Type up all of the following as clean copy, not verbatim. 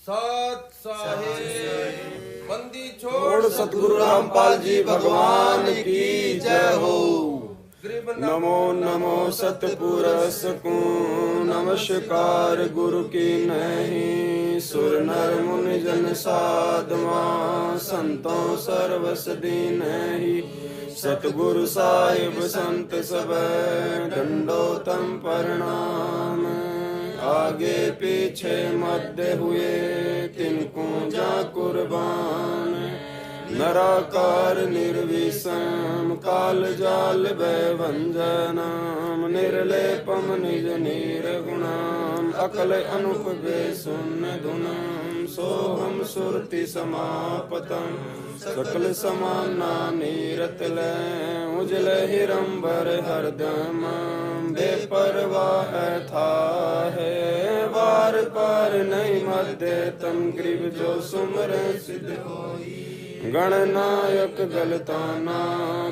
सत साहिब बंदी छोड़ सतगुरु रामपाल जी भगवान की जय हो। नमो नमो सतपुरुष को नमस्कार गुरु की नहीं। सुर नर मुनि जन साधवा संतों सर्वस दीन ही। सतगुरु साहिब संत सब दंडोतम प्रणाम। आगे पीछे मध्य हुए तिनको जा कुर्बान। नराकार निर्विषम काल जाल भयभंजनम। निर्लेपम निज निर्गुणम अकल अनुप शून्य धुनम। सोहम सुरति समापतम सकल समाना नीरतल। उजल हिरंबर हरदम बेपरवाह था है। वार पार नहीं मध्य तम ग्रीव जो सुमर सिद्ध होई। गणनायक गलताना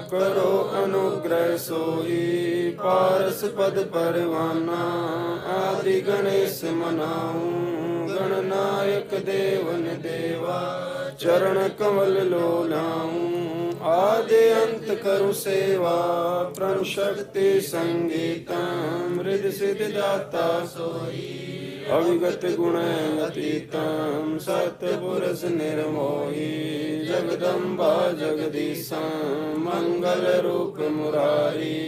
करो अनुग्रह सोई। पारस पद परवाना आदि गणेश मनाऊं। गणनायक देवन देवा चरण कमल लोलाऊं। आदि अंत करु सेवा प्रण शक्ति संगीतम। हृदय सिद्ध दाता सोई अविगत गुण अतीतम। सतपुरुष निर्मोही जगदम्बा जगदीशा। मंगल रूप मुरारी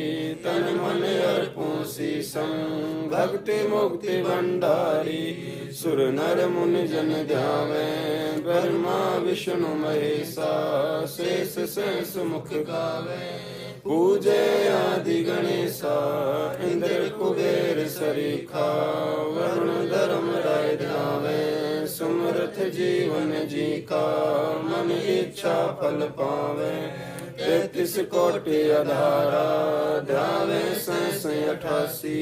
तन मन अर्पण शीशम। भक्ति मुक्ति भंडारी सुर नर मुनि जन ध्यावे। ब्रह्मा विष्णु महेशा शेष शेष मुख गावे। पूजे आदि गणेशा इंद्र कुबेर सरीखा। वरुण धर्म राय ध्यावे सुमरथ जीवन जी का। मन इच्छा फल पावे 33 कोटि अधारा। ध्यावे 88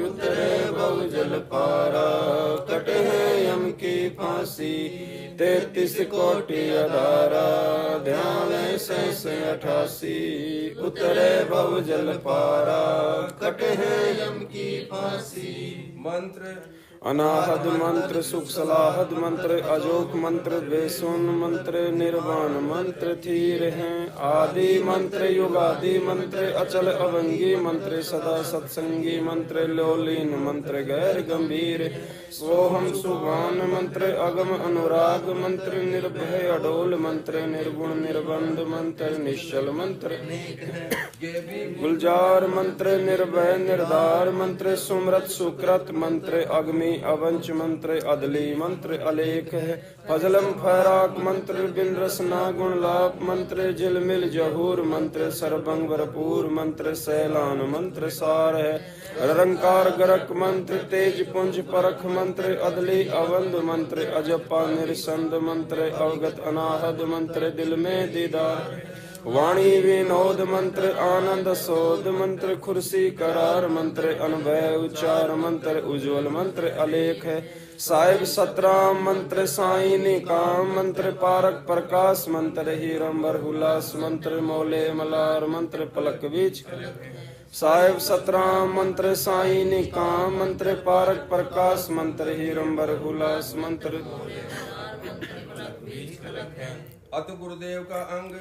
उतरे बहु जल पारा। कटे है यम की फांसी 33 कोटि अधारा। ध्यावे 88 उतरे बहु जल पारा। कटे है यम की फांसी। मंत्र अनाहद मंत्र सुख सलाहद मंत्र अजोक मंत्र बेसुन मंत्र निर्वाण मंत्र थीर हैं। आदि मंत्र युगादि मंत्र अचल अवंगी मंत्र सदा सत्संगी मंत्र लोलीन मंत्र गैर गंभीर। सोहम सुभान मंत्र अगम अनुराग मंत्र निर्भय अडोल मंत्र निर्गुण निर्बंध मंत्र निश्चल मंत्र। गुलजार मंत्र निर्भय निर्धार मंत्र सुमृत सुकृत मंत्र अग्नि अवंच मंत्र अदली मंत्र अलेख है। फजलम फैराक मंत्र बिन रसना गुण लाप मंत्र झिलमिल जहूर मंत्र सरबंग भरपूर मंत्र सैलान मंत्र सार है। रंकार गरक मंत्र तेज पुंज परख मंत्र अदली अवंध मंत्र अजपा निरसंद मंत्र अवगत अनाहद मंत्र दिल में दीदार। वाणी विनोद मंत्र आनंद सोद मंत्र खुर्सी करार मंत्र अनुभय उच्चार मंत्र उज्ज्वल मंत्र अलेख है। साहिब सतराम मंत्र साई निकाम मंत्र पारक प्रकाश मंत्र हीरंबर हुलास मंत्र मोले मलार मंत्र पलक बीच। साहिब सतराम मंत्र साई निकाम मंत्र पारक प्रकाश मंत्र हीरंबर हुलास मंत्र। अत गुरुदेव का अंग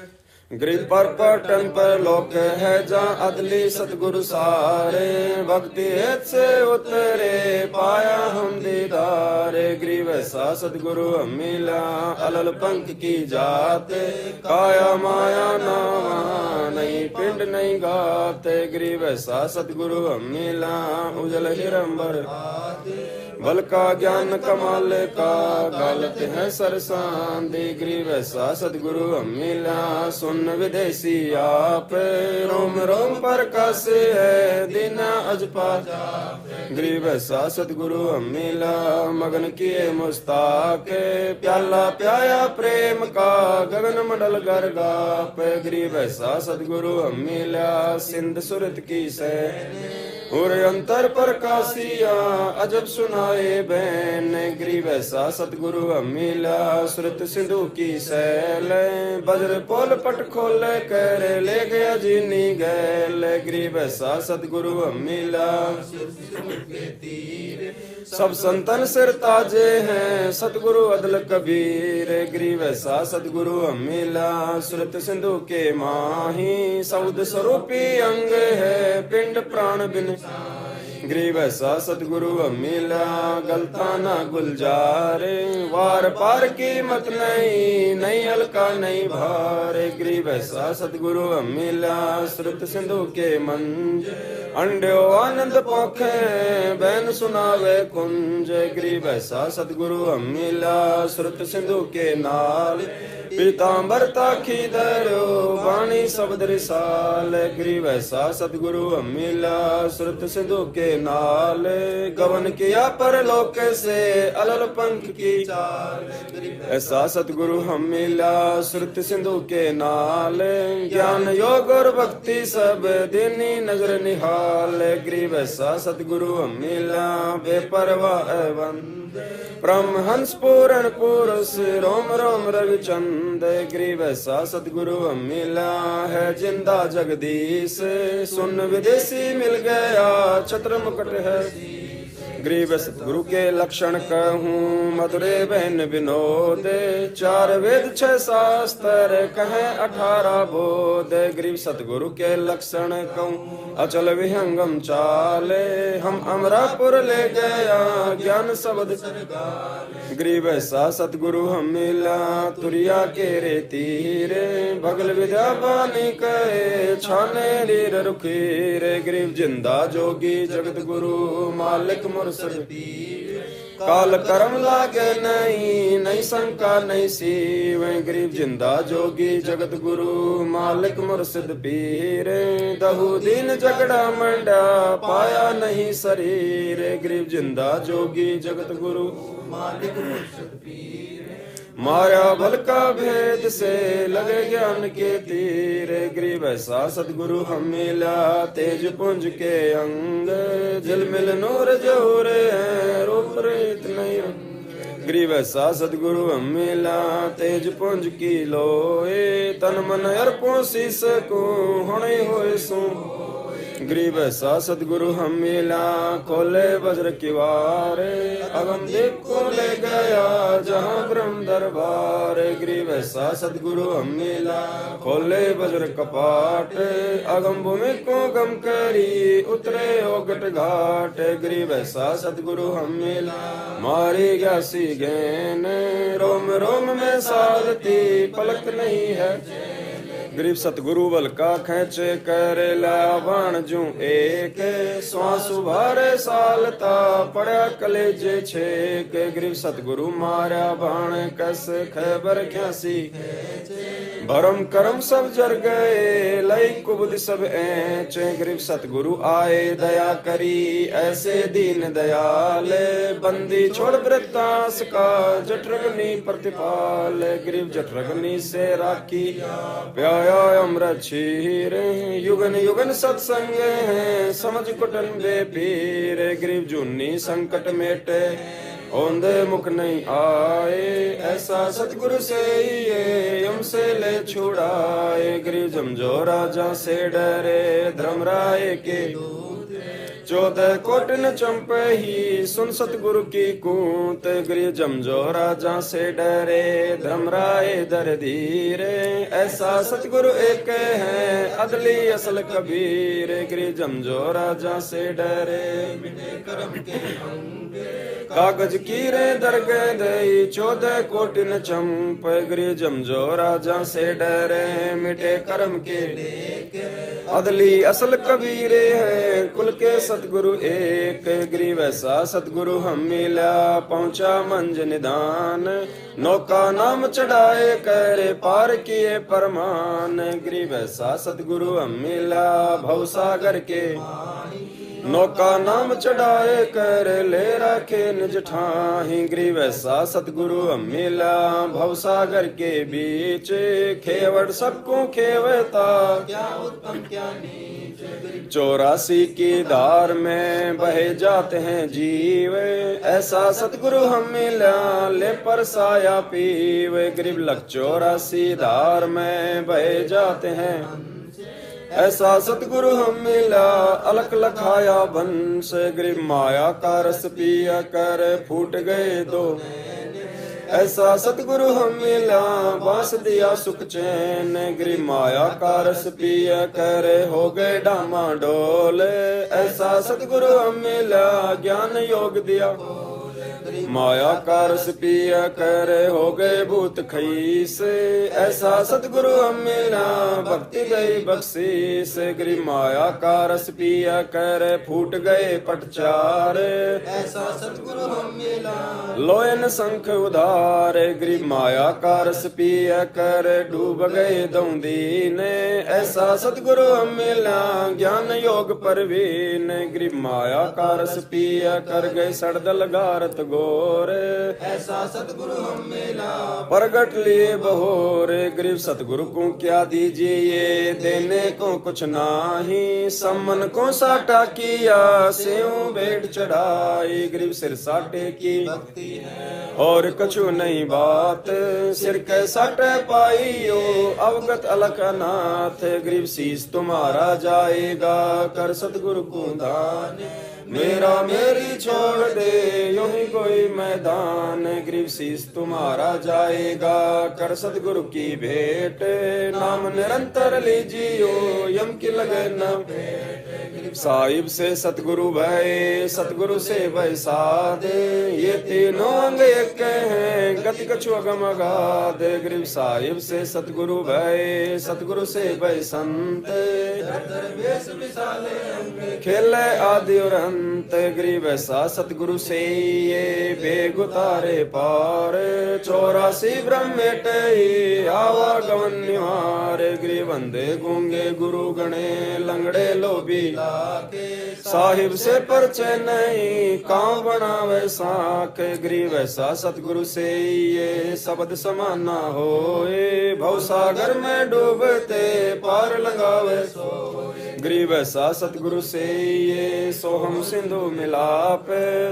गिरि पर पटन पर लोक है जहाँ अदली सतगुरु सारे। भक्ति हेत से उतरे पाया हम दीदारे। गिरि वैसा सतगुरु मिला अलल पंख की जाते। काया माया नामा नहीं पिंड नहीं गाते। गिरि वैसा सतगुरु मिला उजल हिरंबर। बल का ज्ञान कमाल का गालत है सरसान। गिरि वैसा सतगुरु मिला सुन विदेशी आप। रोम रोम पर कासे है दीना अजपा। गिरि वैसा सतगुरु मिला मगन किए मुस्ताक। प्याला प्याया प्रेम का गगन मंडल गर्गाप। गिरि वैसा सतगुरु मिला सिंध सुरत की से। और अंतर पर कासिया अजब सुनाए बैन। गिरि वैसा सतगुरु मिला श्रुत सिंधु की सैल। वज्र पोल पट खोल कर ले गया जीनी गैल। गिरि वैसा सतगुरु मिला सब संतन सिर ताजे हैं सतगुरु अदल कबीर। ग्रीव ऐसा सतगुरु मिला सुरत सिंधु के माही सौद स्वरूपी अंग है पिंड प्राण बिन। ग्रीव ऐसा सतगुरु मिला गलता ना गुलजारे वार पार की मत नहीं नहीं हल्का नहीं भारे। ग्रीव ऐसा सतगुरु मिला श्रुत सिंधु के मंज अंड्यो आनंद पोखे बैन सुनावे कुंज। ग्रीव ऐसा सतगुरु मिला श्रुत सिंधु के नाल पीतांबर ताखी धरो वाणी शब्द रिसाल। ग्रीव ऐसा सतगुरु मिला श्रुत सिंधु के नाल गवन किया परलोक से अलल पंख की चाल। ऐसा सतगुरु हम मिला श्रुत सिंधु के नाल ज्ञान योग और भक्ति सब दीनी नजर निहाल। ग्रीव ऐसा सतगुरु हम मिला बेपरवाह एवं परमहंस पूर्ण पुरुष रोम रोम रविचंद। ग्रीव ऐसा सतगुरु मिला है जिंदा जगदीश सुन विदेशी मिल गया छत्र मुकुट है। ग्रीव सतगुरु के लक्षण कहूँ मधुरे बहन विनोद चार वेद छह शास्त्र कहें 18 बोध। ग्रीव सतगुरु के लक्षण कहूँ अचल विहंगम चाले हम अमरापुर ले गया ज्ञान शब्द। ग्रीव ऐसा सतगुरु हम मिला तुरिया के रे तीरे भगल विद्या बानी कहे छाने रीर रुखीरे। ग्रीव जिंदा जोगी जगत गुरु मालिक मुर्शिद काल कर्म लागे नहीं नहीं शंका नहीं सीव। ग्रीव जिंदा जोगी जगत गुरु मालिक मुर्शिद पीर दहु दीन झगड़ा मंडा पाया नहीं शरीर। ग्रीव जिंदा जोगी जगत गुरु मालिक मुर्शिद पीर माया बल का भेद से लगे ज्ञान के तीर। ग्रीव ऐसा सतगुरु हम मिला तेज पुंज के अंग झिलमिल नूर जोरे हैं रूप रेत नहीं। ग्रीव ऐसा सतगुरु हम मिला तेज पुंज की लोए तन मन अर्पों शीस को होने होए सो। ग्रीव ऐसा सतगुरु हम मिला खोले वज्र किवार अगम देव को ले गया जहाँ ब्रह्म दरबार। ग्रीव ऐसा सतगुरु हम मिला खोले वज्र कपाट अगम भूमि को गम करी उतरे ओगट घाट। ग्रीव ऐसा सतगुरु हम मिला मारी ग्यासी गैन रोम रोम में साधती पलक नहीं है। ग्रीव सतगुरु बल का खेचे करे लावान जू एक श्वास उभारे सालता पड़ा कलेजे छेक। ग्रीव सतगुरु मारा बाण कस खैबर ख्यासी भरम करम सब जर गए लई कुबुद सब ऐच। ग्रीव सतगुरु आए दया करी ऐसे दीन दयाल बंदी छोड़ वृत्तांस का जठरग्नि प्रतिपाल। ग्रीव जठरग्नि से राखी प्याया अमृत क्षीर युगन युगन सत्संग है समझ कुटन बे पीर। ग्रीव जूनी संकट मेटे औंधे मुख नहीं आए ऐसा सतगुरु से ये हमसे ले छुड़ाए। ग्रीव जमजो राजा से डरे धर्मराय के 14 कोटिन चंपे ही सुन सतगुरु की कूत। ग्रीव जमजो राजा से डरे धर्मराय दर धीरे ऐसा सतगुरु एक है अदली असल कबीर। ग्रीव जमजो राजा से डरे कर्म के कागज कीरे दरगह दई 14 कोटिन चंप। ग्रीव जमजो राजा से डरे मिटे कर्म के अदली असल कबीरे है कुल के सतगुरु एक। ग्रीव ऐसा सतगुरु हम मिला पहुंचा मंज निदान नौका नाम चढ़ाए करे पार किए परमान। ग्रीव ऐसा सतगुरु हम मिला भवसागर के नौका नाम चढ़ाए कर ले रखे निज ठाही। ग्रीव ऐसा सतगुरु हम मिला भवसागर के बीच खेवड़ सबको खेवता क्या उत्तम क्या नीच। 84 की धार में बहे जाते हैं जीव ऐसा सतगुरु हम मिला ले पर साया पीवे। ग्रीव लग 84 धार में बहे जाते हैं ऐसा सतगुरु हम मिला अलख लखाया बंश गरीब माया का रस पिया कर फूट गए दो ऐसा सतगुरु हम मिला बांस दिया सुख चैन गरीब माया का रस पिया कर हो गए डामाडोल ऐसा सतगुरु हम मिला ज्ञान योग दिया माया का रस पिया कर हो गए भूत खईस ऐसा सतगुरु हम मिला भक्ति गई बख्शीस गरीब माया का रस पिया कर फूट गए पटचार ऐसा सतगुरु हम मिला लोयन शंख उधार गरीब माया का रस पिया कर डूब गए दौंदीन ऐसा सतगुरु हम मिला ज्ञान योग परवीन गरीब माया का रस पिया कर गए सड़दल गारत गोर ऐसा सतगुरु हम मिला प्रगट लिए बहोर गरीब सतगुरु को क्या दीजिए देने को कुछ नाही सम्मन को साटा किया सेव भेंट चढ़ाई गरीब सिर साटे की भक्ति है और कछु नहीं बात सिर के साटे पाइयो अवगत अलख अनाथ गरीब शीस तुम्हारा जाएगा कर सतगुरु को दान मेरा मेरी छोड़ दे यूं ही कोई मैदान गरीब शीस तुम्हारा जाएगा कर सतगुरु की भेंट नाम निरंतर लीजियो यम की लगे न भेंट साहिब से सतगुरु भय सतगुरु से भय साध ये तीनों अंग एक हैं गति कछु अगम अगाध गरीब साहिब से सतगुरु भय सतगुरु से भय संत दरवेश विशाले अंग खेले आदि और अंत गरीब ऐसा सतगुरु से ये बेग उतारे पार 84 ब्रह्मेट आवागमन निवार गरीब अंधे गूंगे गुरु गणे लंगड़े लोभी साहिब से परचे नहीं कांव बनावे साख गरीब ऐसा सतगुरु से ये शब्द समाना होए भवसागर में डूबते पार लगावे गरीब ऐसा सतगुरु से ये सोहम सिंधु मिलाप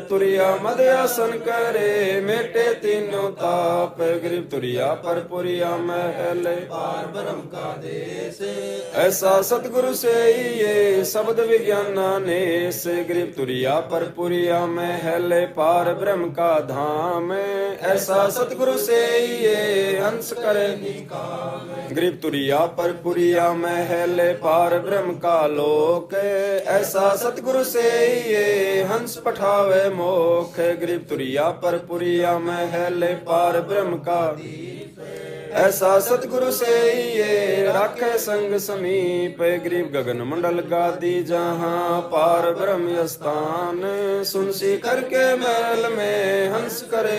तुरिया मध्यासन करे मेटे तीनों ताप गरीब तुरिया पर पुरिया महल पार ब्रह्म का देश ऐसा सतगुरु से ये शब्द विज्ञान से गरीब तुरिया पर पुरिया महल पार ब्रह्म का धाम ऐसा सतगुरु से ये हंस करे गरीब तुरिया पर पुरिया महल पार ब्रह्म का लोक ऐसा सतगुरु से ये हंस पठावे मोख गरीब तुरिया पर पुरिया महल पार ब्रह्म का ऐसा सतगुरु से ये राखे संग समीप गरीब गगन मंडल गादी जहाँ पार ब्रह्म स्थान सुनसी करके महल में हंस करे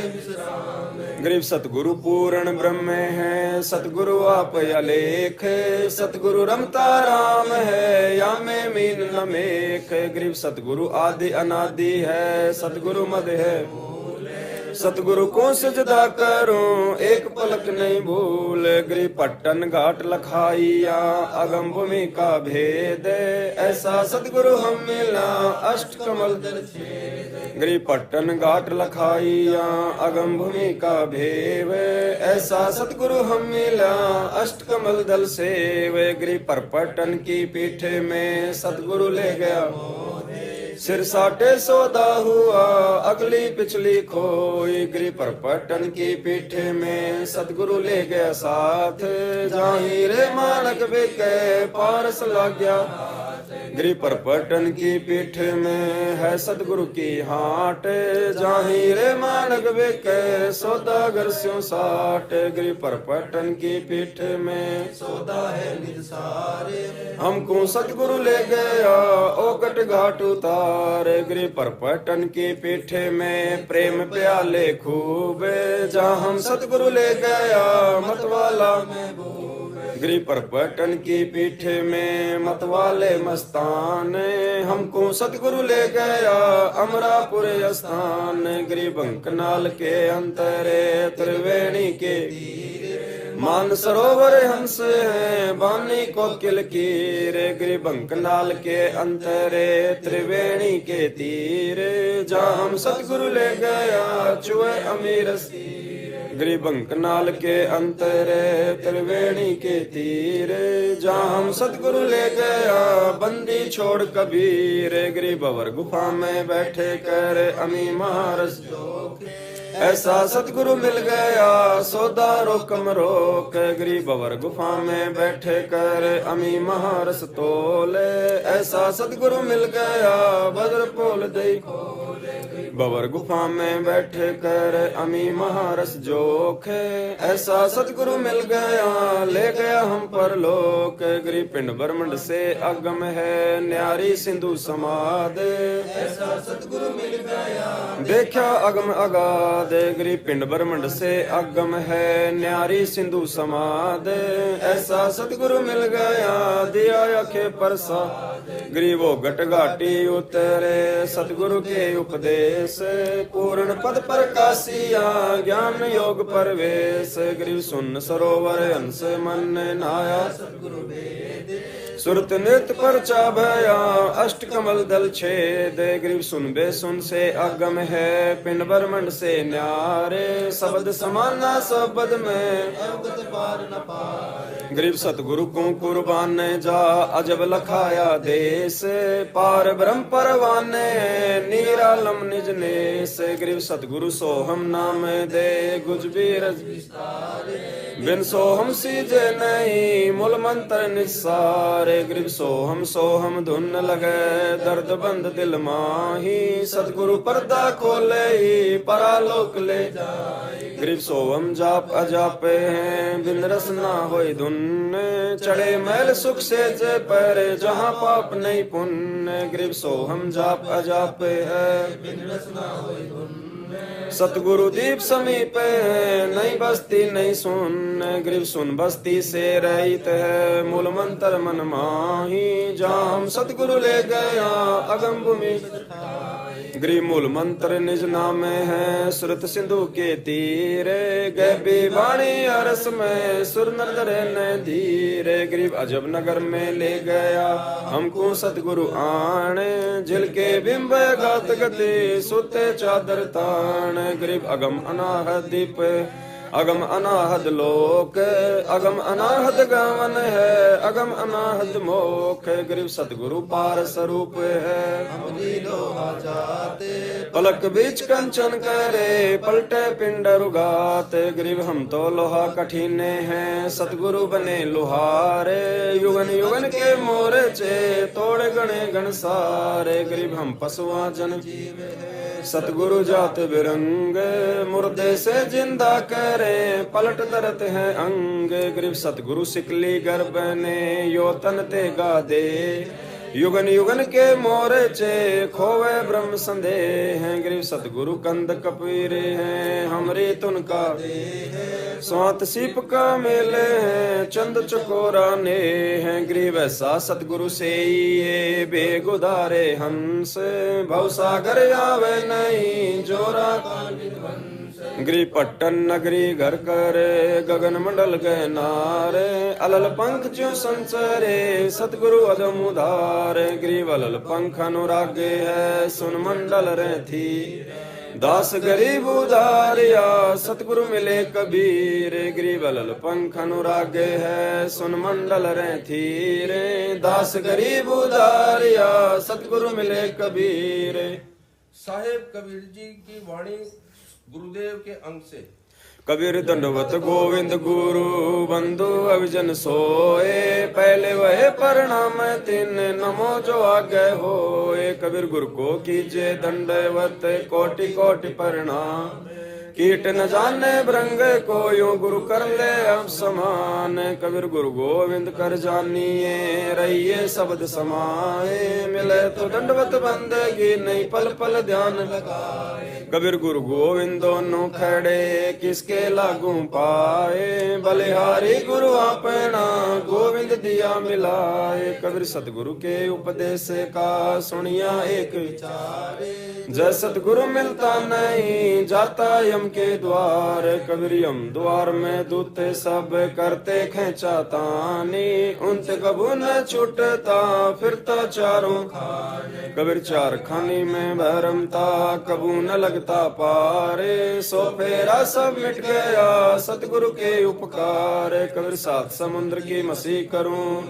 गरीब सतगुरु पूर्ण ब्रह्म है सतगुरु आप अलेख सतगुरु रमता राम है या में मीन न मेख गरीब सतगुरु आदि अनादि है सतगुरु मद है सतगुरु को सजदा करूं एक पलक नहीं भूल गरीब पट्टन घाट लखाइया अगम भूमि का भेद ऐसा सतगुरु हम मिला अष्ट कमल गरीब पट्टन घाट लखाइया अगम भूमि का भेव ऐसा सतगुरु हम मिला अष्ट कमल दल सेव गरीब पर पट्टन की पीठ में सतगुरु ले गया सिर साटे सौदा हुआ अगली पिछली खोई गिरी पर पटन की पीठ में सतगुरु ले गया साथ जाही रे मानक बिके पारस लग गया गिरी पर पटन की पीठ में है सतगुरु की हाट जाही रे मानक बिके सौदागर स्यों साठ गिरी पर पटन की पीठ में सौदा है निज सारे हमको सतगुरु ले गया ओकट घाट उतार गिरी पर पटन की पीठ में प्रेम प्याले खूब जहाँ हम सतगुरु ले गया मतवाला गिरी पर पटन की पीठ में मतवाले मस्तान हमको सतगुरु ले गया अमरापुर स्थान गिरी बंकनाल के अंतरे त्रिवेणी के मान सरोवर हंस है बानी को किलकीर गिरी बंकनाल के अंतरे त्रिवेणी के तीर जहाँ हम सतगुरु ले गया चुए अमीर गरीबंक नाल के अंतरे त्रिवेणी के तीर, जहाँ हम सतगुरु ले गया बंदी छोड़ कबीर। गरीब अवर गुफा में बैठे कर अमी महारस ऐसा सतगुरु मिल गया सौदा रोकम रोक। गरीब अवर गुफा में बैठे कर अमी महारस तोले, ऐसा सतगुरु मिल गया बदर पोल दई बवर गुफा में बैठे कर अमी महारस जोखे, ऐसा सतगुरु मिल गया ले गया हम पर लोक। गरीब पिंड ब्रह्मंड से अगम है न्यारी सिंधु समाद, ऐसा सतगुरु मिल गया देखा अगम अगाध। गरीब पिंड ब्रह्मंड से अगम है न्यारी सिंधु समाद, ऐसा सतगुरु मिल गया दिया अखे प्रसाद। गरीबो घट घाटी उतरे सतगुरु के उपदेश, पूर्ण पद प्रकाशिया ज्ञान योग परवेश। गरीब सुन सरोवर हंस मन नाया सतगुरु वेद, सुरत नृत्य परचा भया अष्ट कमल दल छेद। गरीब सुन बे सुन से अगम है पिंड ब्रह्मंड से न्यारे, शब्द समाना शब्द में अवगत पार न पार। गरीब सतगुरु को कुर्बान जा अजब लखाया देश, पार ब्रह्म परवाने निरालम निज नेस। गरीब सतगुरु सोहम नाम दे गुज बीरज बिन सोहम सीजे नहीं मूल मंत्र निसारे। गरीब सोहम सोहम धुन लगे दर्द बंद दिल माही, सतगुरु पर्दा खोले ही परालोक ले जाए। गरीब सोहम जाप अजापे हैं बिन रस ना होई धुन, चढ़े मैल सुख से जे पर जहाँ पाप नहीं पुण्य। गरीब सोहम जाप अजापे है बिन रस ना होई धुन, सतगुरु दीप समीप है नहीं बस्ती नहीं सुन। गरीब सुन बस्ती से रहित है मूल मंत्र मन माही, जहाँ हम सतगुरु ले गया अगम भूमि। गरीब मूल मंत्र निज नाम है सुरत सिंधु के तीरे, गैबी वाणी अरस में सुर नर न धीरे। गरीब अजब नगर में ले गया हमको सतगुरु आने, झिलके बिंब गात गति सुते चादर तान। गरीब अगम अनाहद दीप अगम अनाहद लोक, अगम अनाहद गमन है अगम अनाहद मोख। गरीब सतगुरु पार स्वरूप है हमरी लोहा जाते, पलक बीच कंचन करे पलटे पिंड रुगात। गरीब हम तो लोहा कठिन हैं सतगुरु बने लोहारे, युगन युगन के मोरे चे तोड़ गणे गण सारे। गरीब हम पशुआ जन सतगुरु जात बिरंग, मुर्दे से जिंदा करे पलट दरत है अंग। गरीब सतगुरु सिकली गर्भ ने यो तन ते गा दे, युगन युगन के मोरे चे खोवे ब्रह्म संदेह हैं। गरीब सतगुरु कंद कपीर हैं हमरे तुन का स्वात सीप का मेले हैं चंद चकोरा ने हैं। गरीब ऐसा सतगुरु से ये बेगुदारे हंस, भवसागर आवे नहीं जोरा गरीब पट्टन नगरी घर करे गगन मंडल गए नारे, अलल पंख जो संचरे सतगुरु अदम उधारे। गरीब अलल पंख अनुरागे है सुन मंडल रहती, दास गरीब उधारिया सतगुरु मिले कबीर। गरीब अलल पंख अनुरागे है सुन मंडल रहती रे, दास गरीब उधारिया सतगुरु मिले कबीर। साहेब कबीर जी की वाणी गुरुदेव के अंग से। कबीर दंडवत गोविंद गुरु बंधु अभिजन सोए, पहले वह प्रणाम तीन नमो जो आगे होए। कबीर गुरु को कीजे दंडवत कोटि कोटि प्रणाम, कीट न जाने भृंग को यूं गुरु कर ले अब समान। कबीर गुरु गोविंद कर जानिए रहिए शब्द समाए, मिले तो दंडवत बंदगी नहीं पल पल ध्यान लगाए। कबीर गुरु गोविंद दोनों खड़े किसके लागू पाए, बलिहारी गुरु अपना गोविंद दिया मिलाए। कबीर सतगुरु के उपदेश का सुनिया एक विचारे, जय सतगुरु मिलता नहीं जाता यम के द्वार। कबीर यम द्वार में दूते सब करते खेचा तानी, उनते कबू न छूटता फिरता चारों खाने। कबीर चार खानी में भरमता कबू न लगता पारे, सो फेरा सब मिट गया सतगुरु के उपकार। कबीर सात समुद्र की मसी करूं,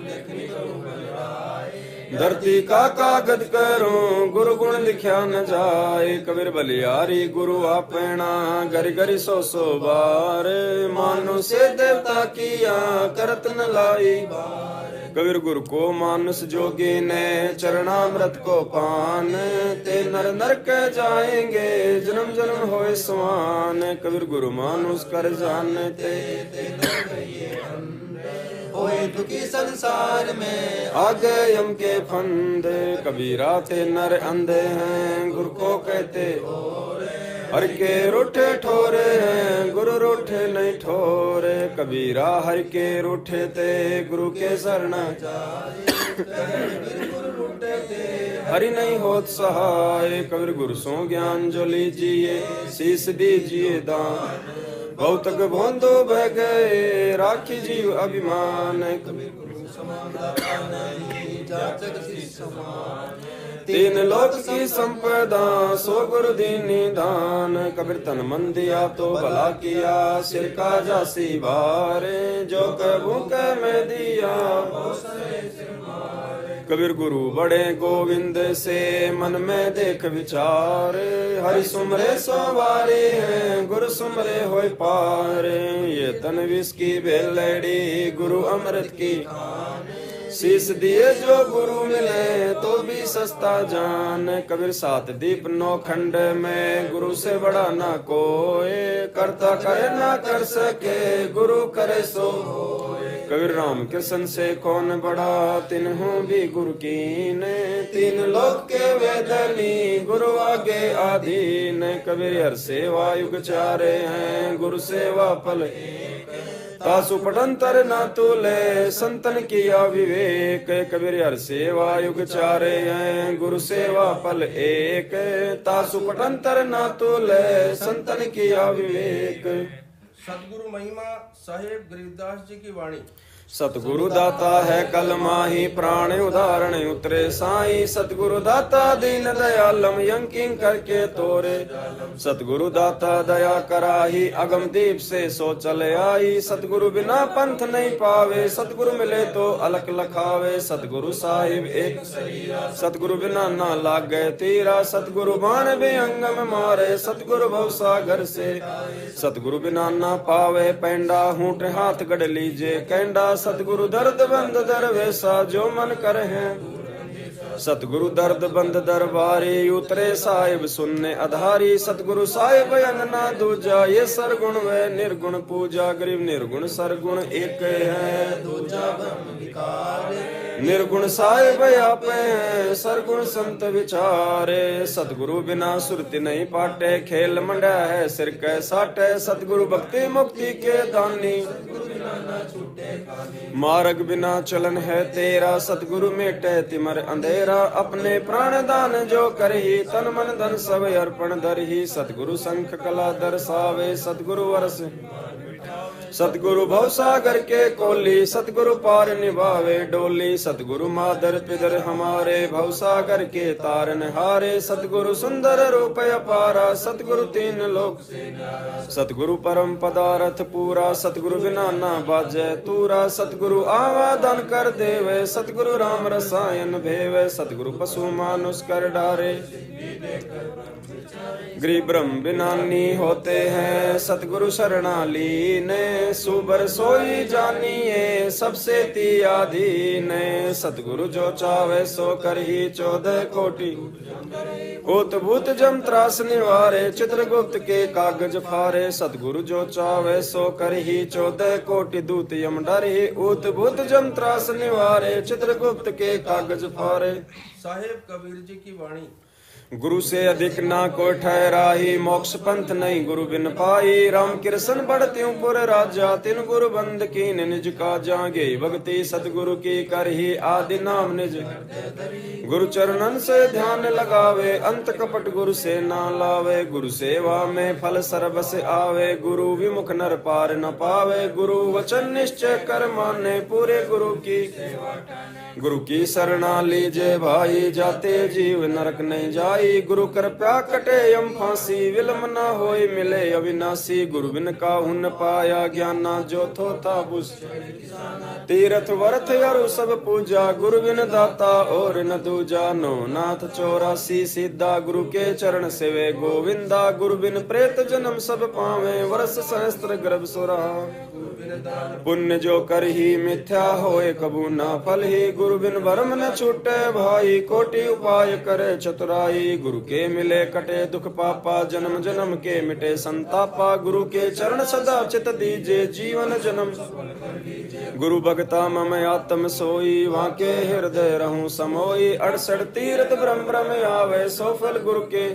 धरती का कागज करूं, गुरु गुण लिखा न जाए। कबीर बलियारी गुरु आपना गरी गरी सो सो बार, मानो से देवता किया करत न लाई। कबीर गुरु को मानुष जोगी ने चरणामृत को पान, ते नर नरक जाएंगे जन्म जन्म होए समान। कबीर गुरु मानुष कर जानते होए दुखी संसार में, आगे यम के फंदे। कबीरा ते नर अंधे हैं गुरु को कहते, हर के रूठे ठोरे हैं गुरु रूठे नहीं ठोरे। कबीरा हर के रूठे ते गुरु के शरण हरि नहीं होत सहाय। कबीर गुरु सो ज्ञान जो लीजिए शीस दीजिए दान, भौतक भोंदो बह गए राखी जीव अभिमान। कबीर गुरु तीन लोक की संपदा सो गुरु दीनी दान। कबीर तन मन दिया तो भला किया सिर का जासी बारे, जो कबू कह में दिया कबीर गुरु बड़े गोविंद से मन में देख विचार, हरि सुमरे सोवारे हैं गुरु सुमरे होय पार। ये तन विष की बेलड़ी गुरु अमृत की, शीश दिए जो गुरु मिले तो भी सस्ता जान। कबीर सात दीप नौ खंड में गुरु से बड़ा ना कोई, करता करे ना कर सके गुरु करे सो होए। कबीर राम कृष्ण से कौन बड़ा तिन्हों भी गुरु कीने, तीन लोक के वेदनी गुरु आगे आधीन। कबीर हर सेवा युग चारे हैं गुरु सेवा फल तासु पटंतर ना तुले संतन किया विवेक। कबीर हर सेवा युग चारे हैं गुरु सेवा फल एक, तासु पटंतर ना तुले संतन किया विवेक। सतगुरु महिमा साहेब गरीबदास जी की वाणी। सतगुरु दाता है कल माही प्राण उदाहरण उतरे साई। सतगुरु दाता दीन दयालम यंकिंग करके तोरे, सतगुरु दाता दया कराही अगम दीप से सो चले आई। सतगुरु बिना पंथ नहीं पावे सतगुरु मिले तो अलख लखावे। सतगुरु साहिब एक सतगुरु बिना ना लागे तीरा, सतगुरु बाण भी अंगम मारे सतगुरु भवसागर से। सतगुरु बिना ना पावे पैंडा हूट हाथ गढ़ लीजे कैंडा। सतगुरु दर्द बंद दरवेसा जो मन कर है, सतगुरु दर्द बंद दरबारी उतरे साहिब सुनने आधारी। सतगुरु साहिब अनना दूजा ये सरगुण व निर्गुण पूजा। गरीब निर्गुण सरगुण एक है दूजा ब्रह्म विकार। निर्गुण साहिब आप हैं सरगुण संत विचारे। सतगुरु बिना सुरति नहीं पाटे खेल मंडा है सिर के साटे। सतगुरु भक्ति मुक्ति के दानी मार्ग बिना चलन है तेरा। सतगुरु मेटे तिमर अंधेरा अपने प्राण दान जो करही तन मन धन सब अर्पण धरही। सतगुरु शंख कला दर्शावे सतगुरु वर्ष सतगुरु भवसागर के कोली। सतगुरु पार निभावे डोली। सतगुरु मादर पिदर हमारे भवसागर के तारन हारे। सतगुरु सुंदर रूप अपारा सतगुरु तीन लोक सतगुरु परम पदार्थ पूरा। सतगुरु बिना ना बाजे तूरा। सतगुरु आवादन कर देवे सतगुरु राम रसायन भेवे। सतगुरु पशु मानुष कर डारे गृह ब्रह्म बिनानी होते हैं सतगुरु शरणाली ने। सुबर सोई जानिए सबसे तियाधीन। सतगुरु जो चावे सो कर ही 14 कोटि भूत भूत जम त्रास निवारे। चित्रगुप्त के कागज फारे। सतगुरु जो चावे सो कर ही 14 कोटि दूत यम डर ही। ऊत भूत जम त्रास निवारे चित्रगुप्त के कागज फारे। साहेब कबीर जी की वाणी। गुरु से अधिक ना कोई ठहराही, मोक्ष पंथ नहीं गुरु बिन पाई। राम कृष्ण बढ़त्यूं पुर राजा, तिन गुरु बंद कीन निज का जागे। भक्ति सतगुरु की करही, आदि नाम निज गुरु चरणन से ध्यान लगावे। अंत कपट गुरु से ना लावे, गुरु सेवा में फल सर्वस आवे। गुरु विमुख नर पार न पावे, गुरु वचन निश्चय कर माने। पूरे गुरु की शरणा लीजे भाई, जाते जीव नरक नहीं जाई। गुरु कृपया कटे यम फांसी, विलम न होय मिले अविनाशी। गुरु बिन काहू न पाया ज्ञाना, जो थोथा बुझ तीर्थ वर्थ अरु सब पूजा। गुरु बिन दाता और न दूजा, नो नाथ 84 सीधा। गुरु के चरण सेवे गोविंदा, गुरु बिन प्रेत जन्म सब पावे। वर्ष सहस्त्र गर्भ सुरा, पुण्य जो कर ही मिथ्या होए कबू ना फल ही। गुरु बिन भरम न छूटे भाई, कोटि उपाय करे चतुराई। गुरु के मिले कटे दुख पापा, जन्म जन्म के मिटे संतापा। गुरु के चरण सदा चित दीजे, जीवन जन्म गुरु भगता मम आत्म सोई। वहाँ के हृदय रहूं समोई, 68 तीर्थ ब्रह्म ब्रह्म आवे। सो फल गुरु के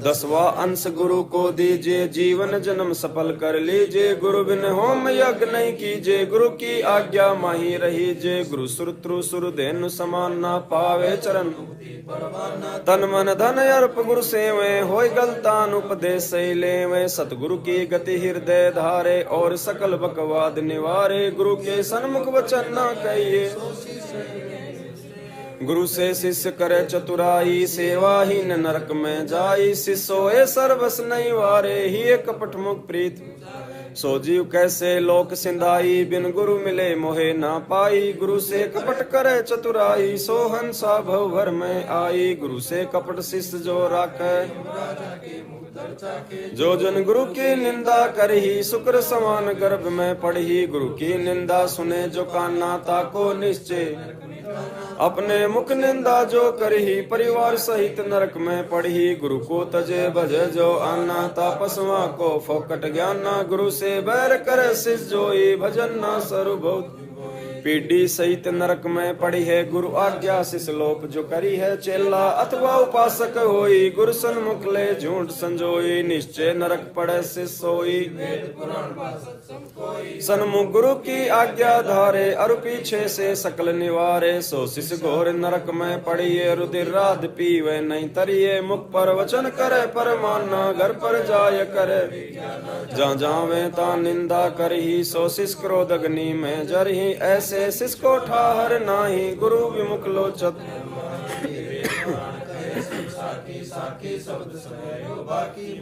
10वां अंश गुरु को दीजिए, जीवन जन्म सफल कर लीजिए। गुरु बिन होम यज्ञ नहीं कीजिए, गुरु की आज्ञा माही रहीजे। गुरु सुरत्रु सुरधेनु समान ना पावे, चरण तन मन धन अर्प गुरु सेवे। होय गलतान उपदेश सही लेवे, सतगुरु की गति हृदय धारे। और सकल बकवाद निवारे, गुरु के सन्मुख वचन न कहिए। गुरु से शिष्य करे चतुराई, सेवाहीन नरक में जाई। शिष्य होए सर्वस नहीं वारे, ही कपट मुख प्रीत। सो जीव कैसे लोक सिंधाई, बिन गुरु मिले मोहे ना पाई। गुरु से कपट करे चतुराई, सो हंसा भव भर में आई। गुरु से कपट शिष्य जो राखे, जो जन गुरु की निंदा करही। शुक्र समान गर्भ में पढ़ी, गुरु की निंदा सुने जो काना। ताको निश्चय अपने मुख निंदा जो करही, परिवार सहित नरक में पढ़ी। गुरु को तजे भजे जो आना, तापसवा को फोकट ज्ञाना। गुरु से बैर करे शिष्य जोई, भजन ना सर्वभूत पीढ़ी सहित नरक में पड़ी है। गुरु आज्ञा शिष्यलोप जो करी है, चेला अथवा उपासक होई। गुरु सन्मुख ले झूठ संजोई, निश्चय नरक पड़े शिष्य सोई। सन्मुख गुरु की आज्ञा धारे, अरु पीछे से सकल निवारे। सो शिष्य घोर नरक में पड़िए, रुधिर राध पीवे नहीं तरिए। मुख पर वचन करे पर माना, घर पर जाय करे जहाँ जावे ता निंदा करही। सो शिष्य क्रोध अग्नि में जरही, ऐसे शिष्य को ठाहर नाही। गुरु विमुख लोचत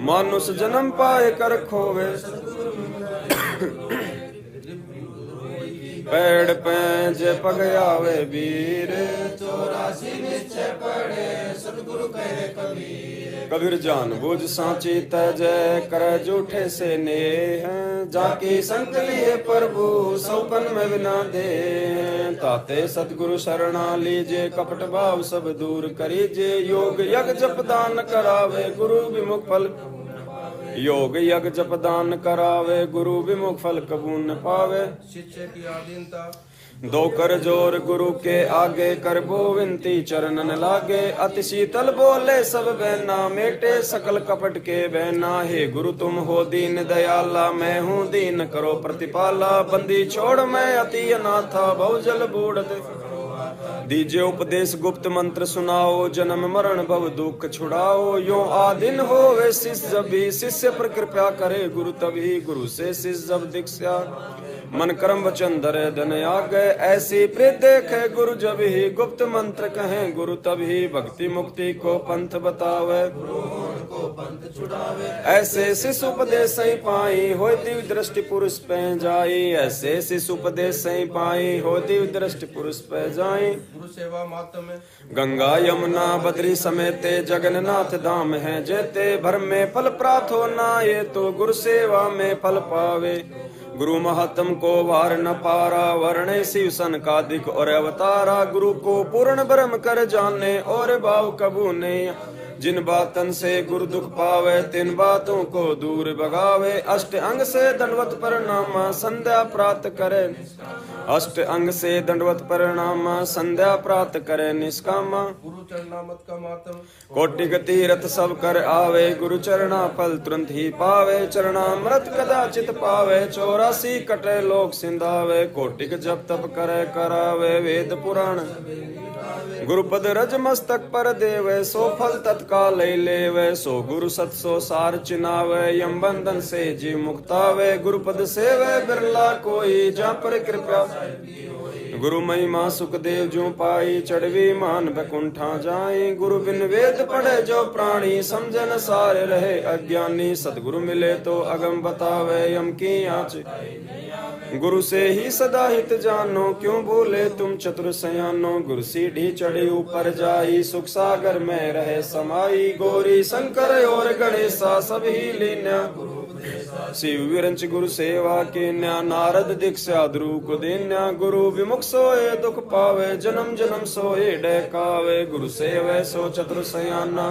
मानुष जन्म पाए कर खोवे। पेड़ पैंज पग आवे वीर, 84 निश्चय पड़े सतगुरु कहे कबीर। कबीर जान बुझ सांची तजय, कर जूठे से नेह। जाकी संत लिए प्रभु, सौपन में बिना दे। ताते सतगुरु शरणा लीजे, कपट भाव सब दूर करीजे। योग यज्ञ जप दान करावे, गुरु विमुख फल। योग यज्ञ जप दान करावे, गुरु विमुख फल कबू न पावे। शिष्य की आधीनता दो कर जोर गुरु के आगे, कर बो विनती चरणन लागे। अति शीतल बोले सब बहना, मेटे सकल कपट के बहना। हे गुरु तुम हो दीन दयाला, मैं हूँ दीन करो प्रतिपाला। बंदी छोड़ मैं अति अनाथा, बहुजल बूढ़ दीजिए उपदेश गुप्त मंत्र सुनाओ। जन्म मरण भव दुख छुड़ाओ। यो आदिन हो वे शिष्य जब भी, शिष्य पर कृपा करे गुरु तभी। गुरु से शिष्य जब दीक्षा, मन कर्म वचन धरे धन आगे। ऐसी प्रीत देखे गुरु जब ही, गुप्त मंत्र कहे गुरु तभी। भक्ति मुक्ति को पंथ बतावे, को पंथ छुड़ावे। ऐसे शिष्य उपदेश सही पाई, हो दिव्य दृष्टि पुरुष पे जाई। ऐसे शिष्य उपदेश सही पाई, हो दिव्य दृष्टि पुरुष पे जाई। गुरु सेवा मातम में गंगा यमुना बद्री समेते, जगन्नाथ धाम है जेते। भर में फल प्राप्त हो ना, ये तो गुरु सेवा में फल पावे। गुरु महत्म को वार न पारा, वर्ण शिव सन का दिक और अवतारा। गुरु को पूर्ण ब्रह्म कर जाने, और भाव कबू ने जिन बातन से गुरु दुख पावे तिन बातों को दूर भगावे। अष्ट अंग से दंडवत प्रणाम संध्या प्राप्त करे। अष्ट अंग से दंडवत प्रणाम संध्या प्राप्त करे निष्कामा। गुरु चरणामत का मातम कोटिक तीरथ सब कर आवे। गुरु चरणा फल तुरंत ही पावे। चरणामृत कदाचित पावे। 84 कटे लोक सिंधावे। कोटिक जप तप करे करावे वेद पुराण। गुरुपद रज मस्तक पर देवे सो फल तत्काल लेवे। सो गुरु सत सो सार चिनावे यम बंधन से जीव मुक्तावे। गुरुपद सेवे बिरला कोई जा पर कृपा। गुरु महिमा सुखदेव जो पाई चढ़वी मान बैकुंठा जाए। गुरु बिन वेद पढ़े जो प्राणी समझन सारे रहे अज्ञानी। सतगुरु मिले तो अगम बतावे यम की आँच। गुरु से ही सदा हित जानो क्यों भूले तुम चतुर सयानो। गुरु सीढ़ी चढ़ी ऊपर जाई सुख सागर में रहे समाई। गौरी शंकर और गणेशा सभी लीन्या। शिव विरंच गुरु सेवा के न्या। नारद दीक्षा ध्रुव को देन्या। गुरु विमुख सोए दुख पावे जन्म जन्म सोए डकावे। गुरु सेवै सो चतुर सयाना।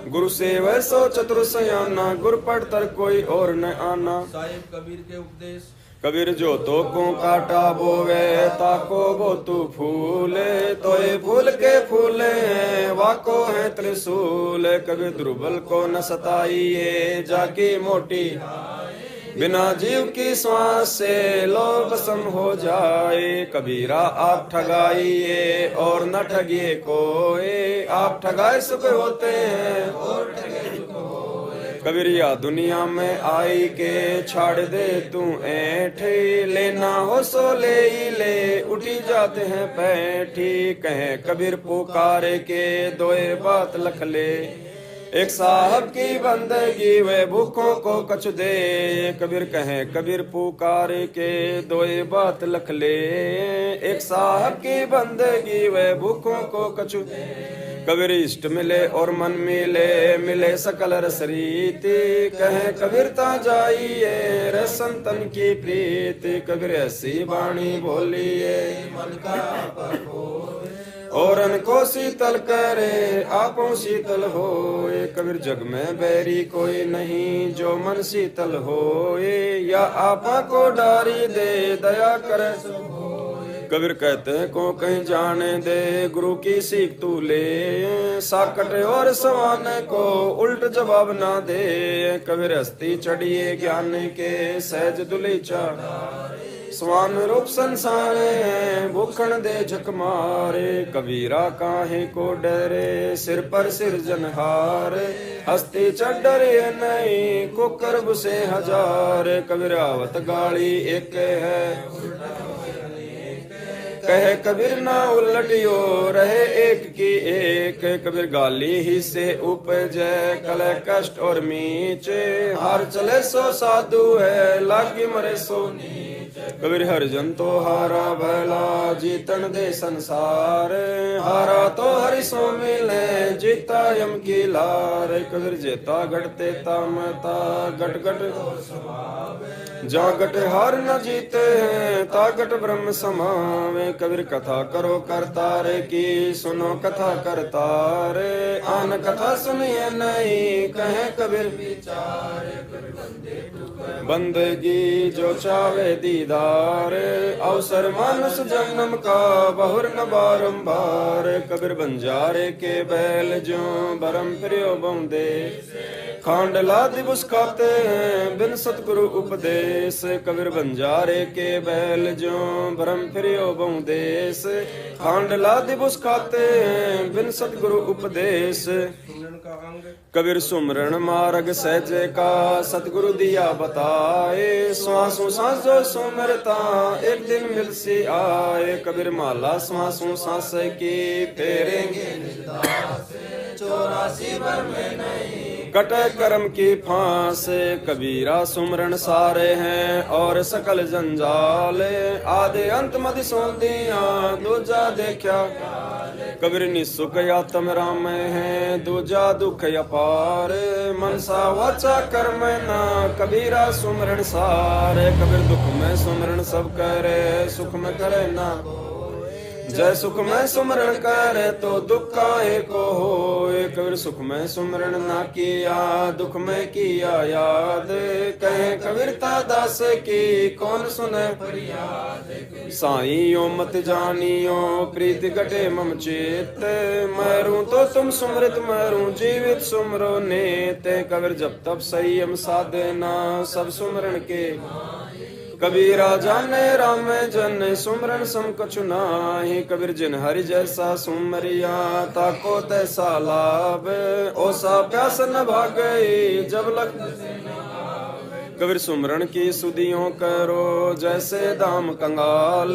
गुरु सेवै सो चतुर सयाना। गुरु पढ़ तर कोई और न आना। साहिब कबीर के उपदेश कबीर जो तो को काटा बोवे ताको बो तू फूले। तो ये फूल के फूले हैं वाको है त्रिशूल। कबीर दुर्बल को न सताइए जाकी मोटी। बिना जीव की श्वास से लोभ सम हो जाए। कबीरा आप ठगाइए और न ठगिए कोई। आप ठगाए सुख होते हैं और ठगे दुख होए। कबीरिया दुनिया में आई के छाड़ दे तू ऐठे। लेना हो सो ले ही ले उठी जाते हैं पैठी। कहे कबीर पुकारे के दोए बात लख ले। एक साहब की बंदगी वे भूखों को कछ दे। कबीर कहे कबीर पुकारे के दोए बात लख ले। एक साहब की बंदगी वे भूखों को कछ दे। कबीर इष्ट मिले और मन मिले मिले सकल रस रीति। कहे कबीरता जाइए रे संतन की प्रीति। कबीर ऐसी वाणी बोलिए मन का औरन को शीतल करे आपो शीतल होए। कबीर जग में बैरी कोई नहीं जो मन शीतल होए। या आपा को डारी दे दया करे सब होए। कबीर कहते को कहीं जाने दे गुरु की सीख तू ले। साकट और सवान को उल्ट जवाब ना दे। कबीर हस्ती चढ़िए ज्ञान के सहज दुलीचा। स्वान रूप संसार है भूखण दे झक मारे। कबीरा काहे को डरे सिर पर सिरजनहार। हस्ती चढ़ डरे नहीं कुकर बुसे हजार। कबीरावत गाड़ी एक है कहे कबीर ना उलटियो रहे एक की एक। कबीर गाली ही से उपजे कले कष्ट और मीचे। हार चले सो साधु है लागी मरे सो नीच। कबीर हरिजन तो हारा भला जीतन दे संसार। हारा तो हरि सो मिले जीता यम की लार। कबीर जेता घटते तामता घट घट जा घट हार न जीते हैं ता घट ब्रह्म समावे। कबीर कथा करो करतार की सुनो कथा करतार। आन कथा सुनिए नहीं कहे कबीर विचार। बंदगी जो चावे दीदार अवसर मानुष जन्म का बहुर न बारंबार। कबीर बंजारे के बैल जो बरम प्रियो बंदे। खांडला दिवस खाते हैं बिन सतगुरु उपदेश। कबीर बंजारे के बैल जो भरम फिरियो बहुदेश। खांडला दिवस खाते हैं बिन सतगुरु उपदेश। कबीर सुमरण मार्ग सहजे का सतगुरु दिया बताए। श्वासों सांस जो सुमरता एक दिन मिल सी आए। कबीर माला श्वासों सांस की फेरेंगे 84 भर में नहीं कटे कर्म की फांस। कबीरा सुमरण सारे हैं और सकल जंजाल। आदि अंत मधि सोंदिया दूजा देखा। कबीर निसुख आत्म राम है दूजा दुख अपार। मनसा वाचा कर्म ना कबीरा सुमरण सारे। कबीर दुख में सुमरण सब करे सुख में करे ना। जय सुख में सुमरण करे तो दुख काहे को होए। कबीर सुख में सुमरण ना किया दुख में किया याद। कहे कबीरता दास की कौन सुने फरियाद। साईं मत जानियो प्रीत घटे मम चेत। मरूं तो तुम सुमृत मरूं जीवित सुमरो नेत। कबीर जब तब संयम साधना सब सुमरण के। कबीरा जाने राम जन सुमरन सम कछु नाहि। कबीर जिन हरि जैसा सुमरिया ताको तैसा लाभ। ओसा प्यास न भागई जब लग। कबीर सुमरण की सुदियों करो जैसे दाम कंगाल।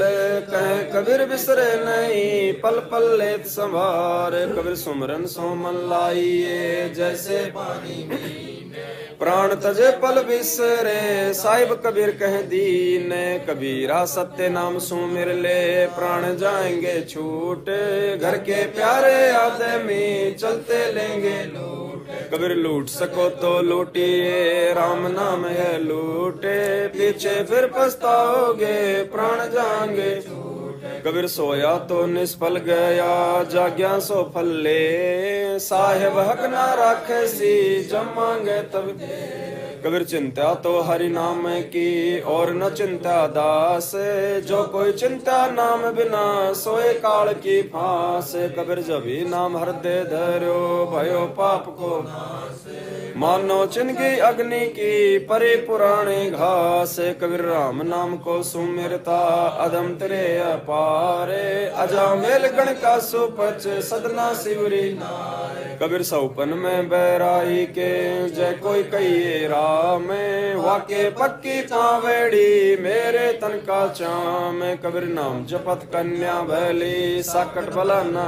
कहे कबीर बिसरे नहीं पल पल लेत संभार। कबीर सुमरन सो मन लाइए जैसे पानी। प्राण तजे पल बिसरे साहिब कबीर कह दीन। कबीरा सत्य नाम सुमिर ले प्राण जाएंगे छूट। घर के प्यारे आदमी चलते लेंगे लूट। कबीर लूट सको तो लूटिए राम नाम है लूटे। पीछे फिर पछताओगे प्राण जाएंगे। कबीर सोया तो निष्फल गया जाग्या सो फल ले। साहेब हक ना राखे सी जब मांगे तब। कबीर चिंता तो हरि नाम की और न चिंता दास। जो कोई चिंता नाम बिना सोए काल की फांस। कबीर जब ही नाम हृदय धरो भयो पाप को। मानो चिन्हगी अग्नि की परे पुराने घास। कबीर राम नाम को सुमिरता अधम तेरे अपारे। अजामेल गण का सुपच सदना शिवरी। कबीर सौपन में बैराई के जय कोई कहिए राम। वाके पक्की पावेड़ी मेरे तन का चाम। कबीर नाम जपत कन्या भैली साकट बलाना।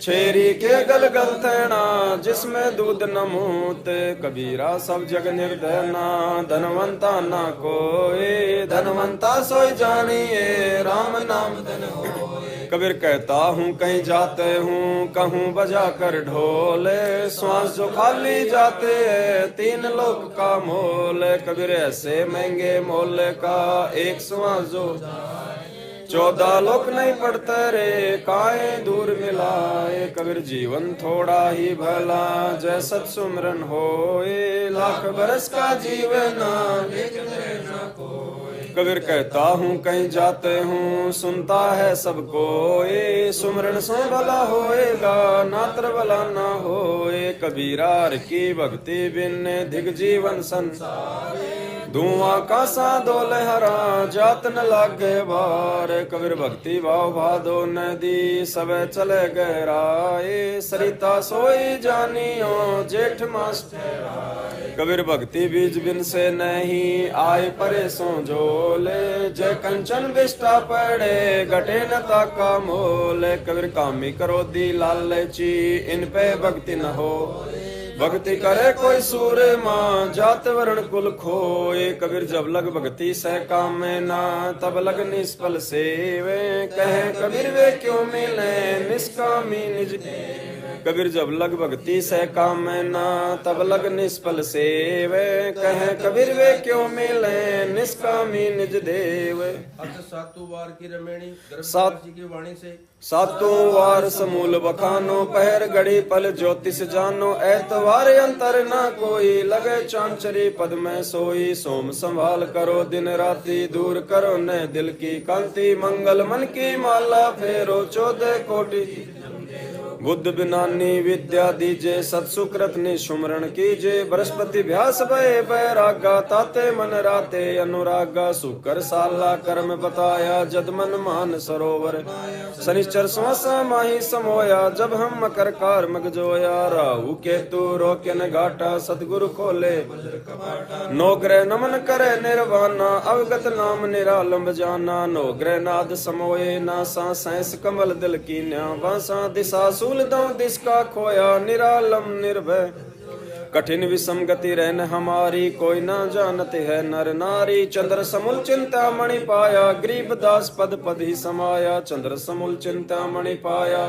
छेरी के गल गल तैना जिसमें दूध न मूत। कबीरा सब जग निर्दय ना धनवंता ना कोई। धनवंता सोई जानिए राम नाम धन होए। कबीर कहता हूँ कहीं जाते हूँ कहूँ बजा कर ढोल। श्वास जो खाली जाते हैं 3 लोक का मोल। कबीर ऐसे महंगे मोल का एक श्वास जो 14 लोक नहीं पड़ते रे काहे दूर मिलाए। कबीर जीवन थोड़ा ही भला जय सत सुमरन होए। लाख बरस का जीवन कबीर कहता हूँ कहीं जाते हूँ सुनता है सबको। सुमरन सो भला होएगा नात्र भला ना होए। कबीरार की भक्ति बिन दिग जीवन संसार। धुआं का सा डोले हरा जात न लागे बार। कबीर भक्ति भाव भादो नदी सब चले गहराए। सरिता सोई जानियो जेठ मास ठहराए। कबीर भक्ति बीज बिन से नहीं आए परे सो झोले। जय कंचन बिष्टा पड़े घटे न ताका मोल। कबीर कामी करो दी लालची इन पे भक्ति न हो। भक्ति करे कोई सूर्य माँ जात वर्ण कुल खोए। कबीर जब लग भक्ति सह काम में ना तब लग निष्फल सेवे। कहे कबीर वे क्यों मिले निष्कामी निज। कबीर जब लग भक्ति सह काम में ना तब लग निष्फल सेवे। कहे कबीर वे क्यों मिले निष्कामी निज देव। सातों वार की रमेणी सात की वाणी से। सातों वार समूल बखानो पहर घड़ी पल ज्योतिष जानो। ऐतवार अंतर ना कोई लगे चांचरी पद में सोई। सोम संभाल करो दिन राति दूर करो न दिल की कांति। मंगल मन की माला फेरो 14 कोटि। बुद्ध बिनानी विद्या दीजे सत्सुकृत निशुमरण कीजे। बृहस्पति भ्यास भय बैरागा ताते मन राते अनुरागा। सुकर साला कर्म बताया जद मन मान सरोवर। शनिश्चर स्वासा माही समोया जब हम मकर कार मग जोया। राहु केतु रोके न घाटा सतगुरु खोले। नो ग्रह नमन करे निर्वाणा अवगत नाम निरालंब जाना। नो ग्रह नाद समोए नासा सैंस कमल दिल की न्या। बासा दिशा सूल दो दिस का खोया निरालम निर्भय। कठिन विषम गति रहन हमारी कोई ना जानते है नर नारी। चंद्र समूल चिंता मणि पाया गरीब दास पद पद ही समाया। चंद्र समूल चिंता मणि पाया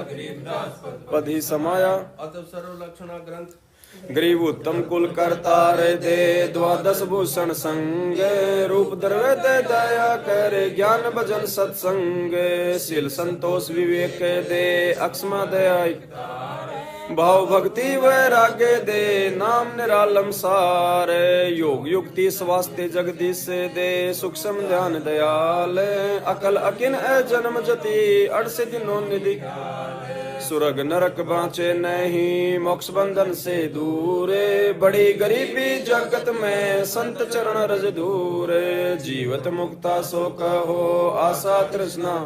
पद ही समाया। अतः सर्व लक्षणा ग्रंथ गरीब उत्तम कुल करतार दे, द्वादश भूषण संग, रूप द्रव्य दे दया करे, ज्ञान भजन सत्संग, शील संतोष विवेक दे, अक्षमा दया भाव भक्ति वैराग्य दे, नाम निरालम सार, योग युक्ति स्वास्थ्य जगदीश दे, सूक्ष्म ध्यान दयाल, अकल अकिन जन्म जति, 68 दिनों निधि, सुरग नरक बाँचे नहीं, मोक्ष बंधन से दूर, बड़ी गरीबी जगत में, संत चरण रज दूर, जीवत मुक्ता सो कहो, आशा तृष्णा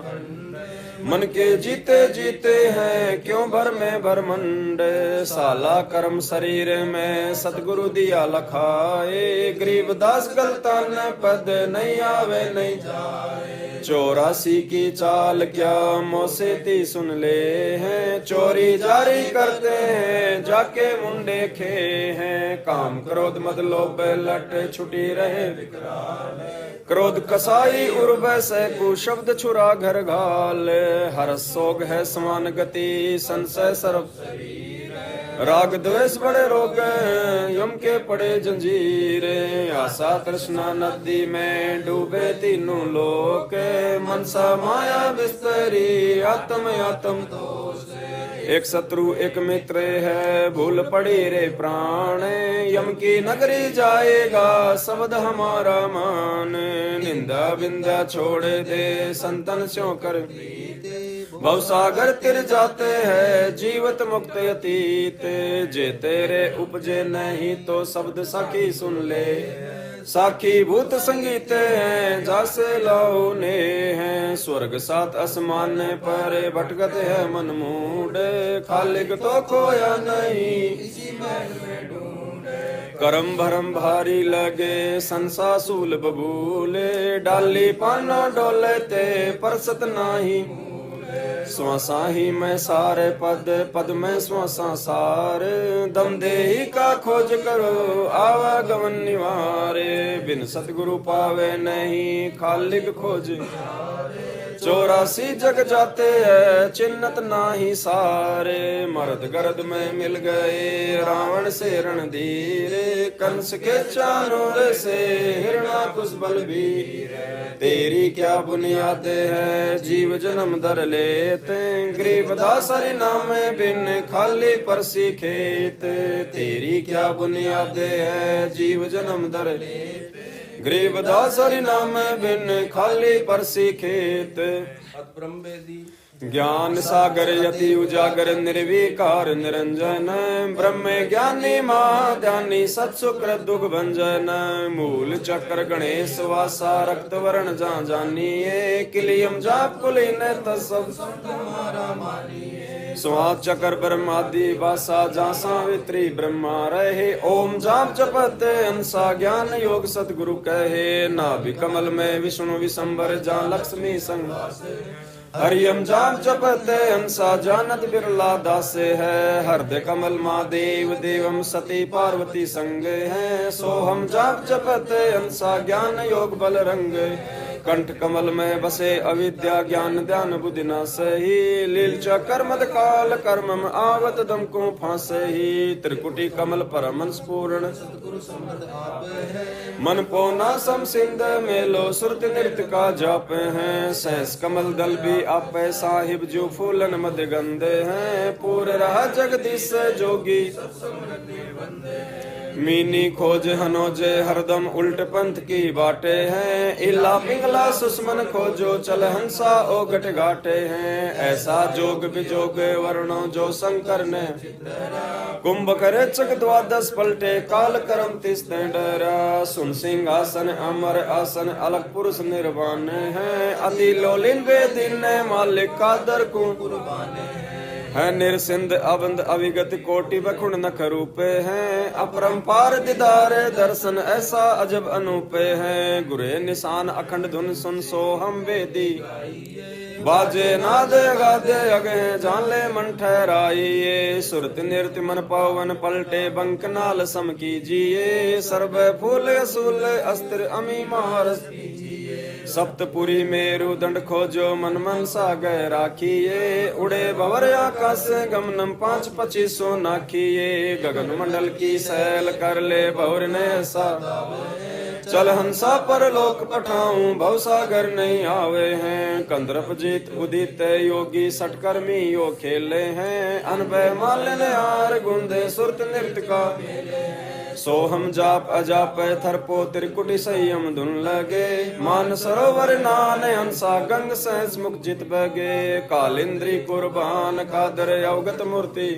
मन के जीते जीते हैं, क्यों भर में भरमंड, साला कर्म शरीर में, सतगुरु दिया लखाए, गरीबदास गलता न पद, नहीं आवे नहीं जाए, 84 की चाल क्या मोसे ती सुन ले हैं, चोरी जारी करते हैं, जाके मुंडे खे हैं, काम क्रोध मद लोभ लट छुटी रहे विकराल, क्रोध कसाई उर्व से कुशब्द छुरा घर घाल, हर सोग है समान गति, संशय सर्व राग द्वेष बड़े रोग, यम के पड़े जंजीर, आशा तृष्णा नदी में डूबे तीनों लोक, मनसा माया बिस्तरी, आत्म आत्म दोष, एक शत्रु एक मित्र है, भूल पड़ी रे प्राण, यम की नगरी जाएगा, शब्द हमारा मान, निंदा बिंदा छोड़ दे, संतन स्यों कर भवसागर तिर जाते हैं, जीवत मुक्त अतीत, जे तेरे उपजे नहीं तो शब्द साखी सुन ले, साखी भूत संगीत हैं, जासे लाउने हैं, स्वर्ग सात आसमान पर, भटकत है मन मूड, खालिक तो खोया नहीं, इसी महल में ढूंढे, करम भरम भारी लगे, संसा सूल बबूले, डाली पाना डोलते, परसत नाही, स्वासा ही मैं सारे पद, पद में स्वासा सार, दम देही का खोज करो, आवागमन निवारे, बिन सतगुरु पावे नहीं, खालिक खोज 84 जग जाते हैं, चिन्हत नाही सारे, मर्द गर्द में मिल गए, रावण से रणधीर, कंस के चारों से, हिरणाकुश बलबीर, तेरी क्या बुनियाद है, जीव जन्म दर लेते, गरीबदास हरि नाम बिन, खाली परसी खेत, तेरी क्या बुनियाद है, जीव जन्म दर लेते, गरीबदास हरि नाम बिन, खाली परसी खेत, ब्रह्म वेदी ज्ञान सागर यति उजागर, निर्विकार निरंजन, ब्रह्म ज्ञानी महाध्यानी, सत्सुकृत दुख भंजन, मूल चक्र गणेश वासा, रक्त वर्ण जा जानिए, किलियम जाप कुलीन तत्सव तुम्हारा मानिए, स्वाद चक्र ब्रह्मादि वासा, जा सावित्री ब्रह्मा रहे, ओम जाप जपते अंसा, ज्ञान योग सतगुरु कहे, नाभि कमल में विष्णु विशंबर, जा लक्ष्मी संग, हरियम जाप जपते हंसा, जानत बिरला दासे है, हृदय कमल महादेव देवम, सती पार्वती संग है, सोहम जाप जपते हंसा, ज्ञान योग बल रंग, कंठ कमल में बसे अविद्या, ज्ञान ध्यान बुद्धि न सही, लील चक्र मद काल कर्मम, आवत दम को फांसे ही, त्रिकुटी कमल परम स्पूर्ण, सतगुरु संबंध आप है, मन पोना सम सिंध मेलो, सुरत नृत्य का जाप है, सहस कमल दल भी आप साहिब, जो फूलन मद गंदे हैं, पूर रहा जगदीश जोगी, मीनी खोज हनोजे हरदम, उल्ट पंथ की बाटे हैं, इला पिंगला सुस्मन खोजो, चल हंसा ओ गट घाटे हैं, ऐसा जोग बिजोग वर्णो, जो शंकर ने कुंभ करे चक द्वादश पलटे, काल करम तिस डरा, सुन सिंहासन अमर आसन, अलग पुरुष निर्वाण है, अति लोलिन वेदिन मालिक कादर को कुर्बाने है, निरसिंध अबंध अविगत कोटि बखुण नख रूपे हैं, अपरंपार दीदार दर्शन, ऐसा अजब अनूपे हैं, गुरे निशान अखंड धुन सुन सो हम वेदी, बाजे नाद गादे अगे जान ले मन ठहराइए, सुरत नृत्य मन पावन पलटे, बंक नाल सम कीजिए, सर्व फूल असूल अस्त्र अमी महारस कीजिए, सप्तपुरी मेरु दंड खोजो मन मन सागर राखिए। उड़े भंवर आकाश गमनम 5-25 नाखिए। गगन मंडल की सैल कर ले भंवर ने ऐसा। चल हंसा पर लोक पठाऊं भव सागर नहीं आवे हैं। कंदर्प जीत उदित योगी सटकर्मी यो खेले हैं। अनभय मालिन यार गुंदे सुरत नृत्य का। सोहम जाप अजाप थरपो त्रिकुटी संयम धुन लगे। मान सरोवर नान हंसा गंग सहस मुख जित बगे। कालिंद्री कुर्बान कादर अवगत मूर्ति।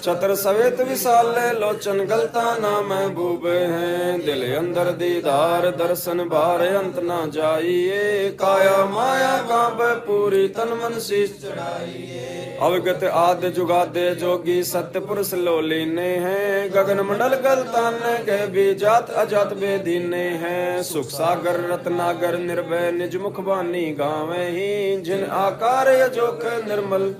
चतर सवेत विशाल लोचन गलता ना महबूब हैं। दिल अंदर दीदार दर्शन बार अंत ना जाइए। काया माया कांप पूरी तन मन शीश चढ़ाइए। अवगत आद जुगादे जोगी सत्य पुरुष लोलीने हैं। गगन मंडल गलतान के भी जात अजात बेदीने हैं। सुख सागर रत्नागर निर्भय निज मुख बानी गावे ही। जिन आकार अजोक निर्मल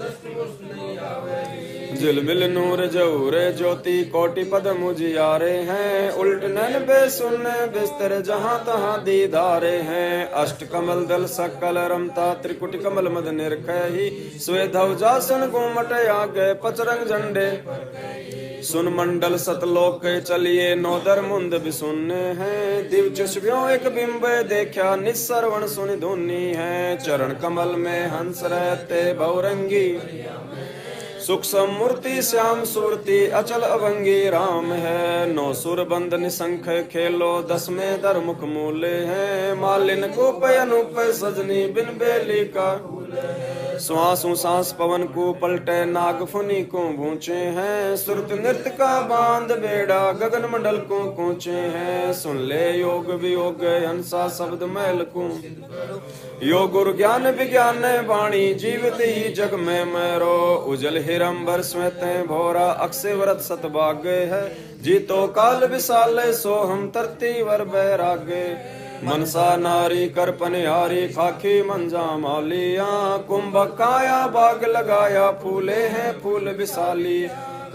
झिलमिल नूर जहूर ज्योति कोटि पद मुझियारे हैं। उल्ट नैन बेसुन बिस्तर जहां तहां दीदारे हैं। अष्ट कमल दल सकल रमता त्रिकुट कमल मद निरखही। स्वेधव जासन गुमट आगे पचरंग झंडे। सुन मंडल सतलोक चलिए नौदर मुंद भी सुनने हैं। दिव चुष्व्यों एक बिंब देखा निस्सरवण सुन धुनी है। चरण कमल में हंस रहते भवरंगी। सुख समूर्ति श्याम सूरति अचल अभंगी राम है। 9 सुर बंद निशंख खेलो 10 में दर मुख मूले हैं। मालिन को पयनुप सजनी बिन बेली का। श्वासों सांस पवन को पलटे नाग फुनी को भूचे हैं। सुरत नृत्य का बांध बेड़ा गगन मंडल को कूचे हैं। सुन ले योग वियोग हंसा शब्द मैल को। योग गुरु ज्ञान विज्ञान वाणी जीवित ही जग में मेरो। उजल हिरंबर श्वेत भोरा अक्षय व्रत सतभाग है। जीतो काल विशाल सो हम तरती वर बैरागे। मनसा नारी कर पनिहारी खाकी मंजा मालिया। कुंभ काया बाग लगाया फूले हैं फूल विशाली।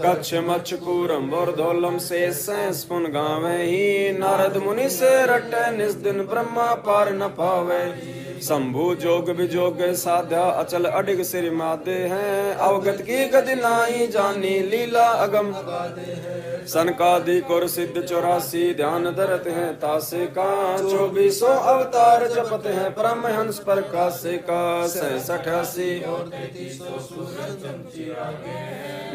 कच्छ मच्छ कूरम बोरधोलम से पुन गावे ही। नारद मुनि से रटे निस दिन ब्रह्मा पार न पावे। शंभु जोग विजोग साध्या अचल अडिग सिर मादे हैं। अवगत की गति नाई जानी लीला अगम। सनकादि कुर सिद्ध 84 ध्यान धरत हैं तासे का। 24 अवतार जपत हैं परमहंस प्रकाशे का। 66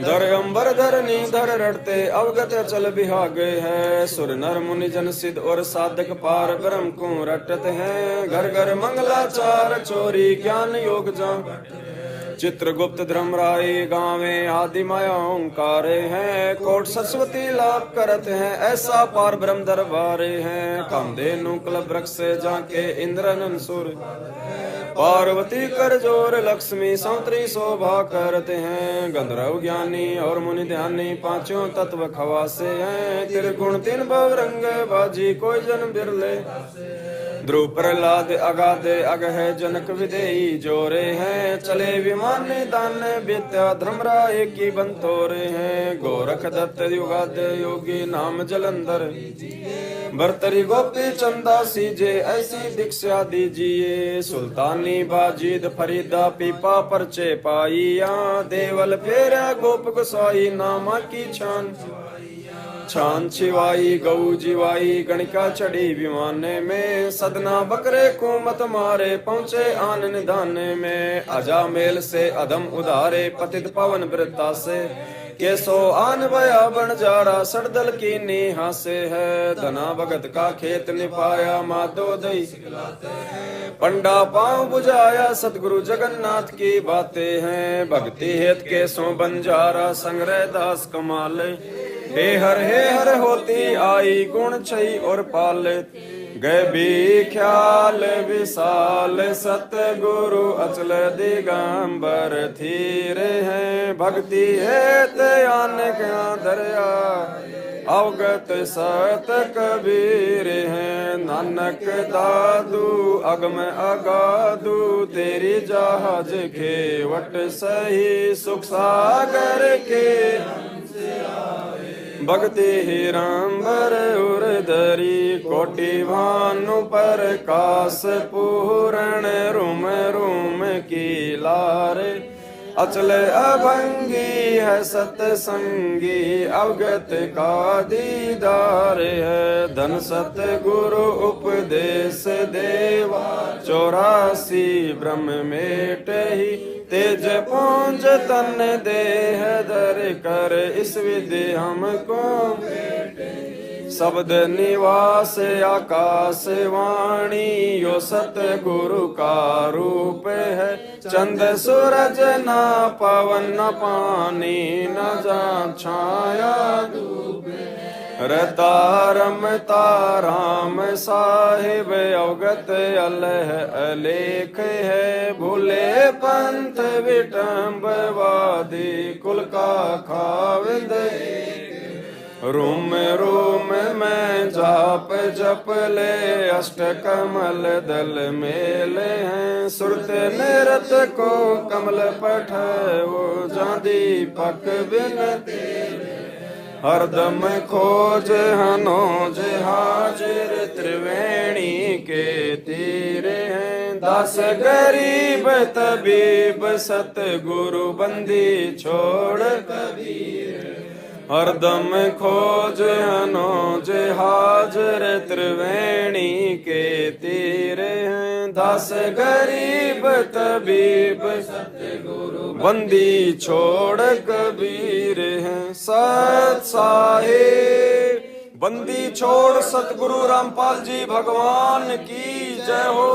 धर अंबर धरनी धर रटते अवगत अचल बिहागे है। सुर नर मुनि जन सिद्ध और साधक पार ब्रह्म को रटत हैं। घर घर मंगलाचार चोरी ज्ञान योग जा। चित्रगुप्त धर्मराय गावे आदि माया ओंकारे हैं। कोट सरस्वती लाभ करत हैं ऐसा पार ब्रह्म दरबारे हैं। कामधेनु कल्प वृक्ष जाके इंद्रनन सुर। पार्वती कर जोर लक्ष्मी सौत्री शोभा करते हैं। गंधर्व ज्ञानी और मुनि ध्यानी पांचों तत्व खवासे हैं। त्रिगुण 3 भवरंग बाजी कोई जन बिरले। ध्रुव प्रहलाद अगाध अग है जनक विदेही जोरे हैं। चले विमान दान विद्या धर्मराय की बंतोरे हैं। गोरख दत्त युगाद योगी नाम जलंधर। भरतरी गोपी चंदा सीजे ऐसी दीक्षा दीजिए। सुल्तानी बाजीद फरीदा पीपा परचे पाइया। देवल फेरा गोप गोसाई नामा की छान। छान छिवाई गऊ जीवाई गणिका चढ़ी विमाने में। सदना बकरे को मत मारे पहुँचे आन निधाने में। अजा मेल से अधम उधारे पतित पवन वृत्ता से। केसो आन बया बन जारा सड़दल की नीहा से है। धना भगत का खेत निपाया माधो दई। पंडा पांव बुझाया सतगुरु जगन्नाथ की बातें हैं। भक्ति हेत केसों बंजारा संग्रह दास कमाल। हे हर होती आई गुण छई और पाल। गए भी ख्याल विशाल सतगुरु अचल दिगंबर थीरे हैं। भक्ति है त्यान क्या दरिया अवगत सत कबीर हैं। नानक दादू अगम अगादू तेरी जहाज खेवट सही। सुख सागर के भक्ति ही राम बर उर धरी कोटि भानु प्रकाश पूरण रूम रूम की लारे अचल अभंगी है सतसंगी अवगत का दीदार है धन सतगुरु उपदेश देवा 84 ब्रह्म मेट ही तेज पुंज तन देह धर कर इस विधि हमको शब्द निवास आकाश वाणी यो सतगुरु का रूप है चंद सूरज ना पवन न पानी न जा छाया रतारम ताराम साहिब अवगत अलह अलेख है भूले पंथ विटम्बवादी कुल का खाविंद रूम रूम में जाप जप ले अष्ट कमल दल मेले हैं सुरत निरत को कमल पठ वो दीपक बिन हरदम खोज हनोज हाजिर त्रिवेणी के तीरे हैं दास गरीब तबीब सतगुरु बंदी छोड़ कबीर हरदम खोज हनोज हाजर त्रिवेणी के तीरे हैं दास गरीब तबीब सतगुरु बंदी छोड़ कबीर हैं सत साहिब बंदी छोड़ सतगुरु रामपाल जी भगवान की जय हो।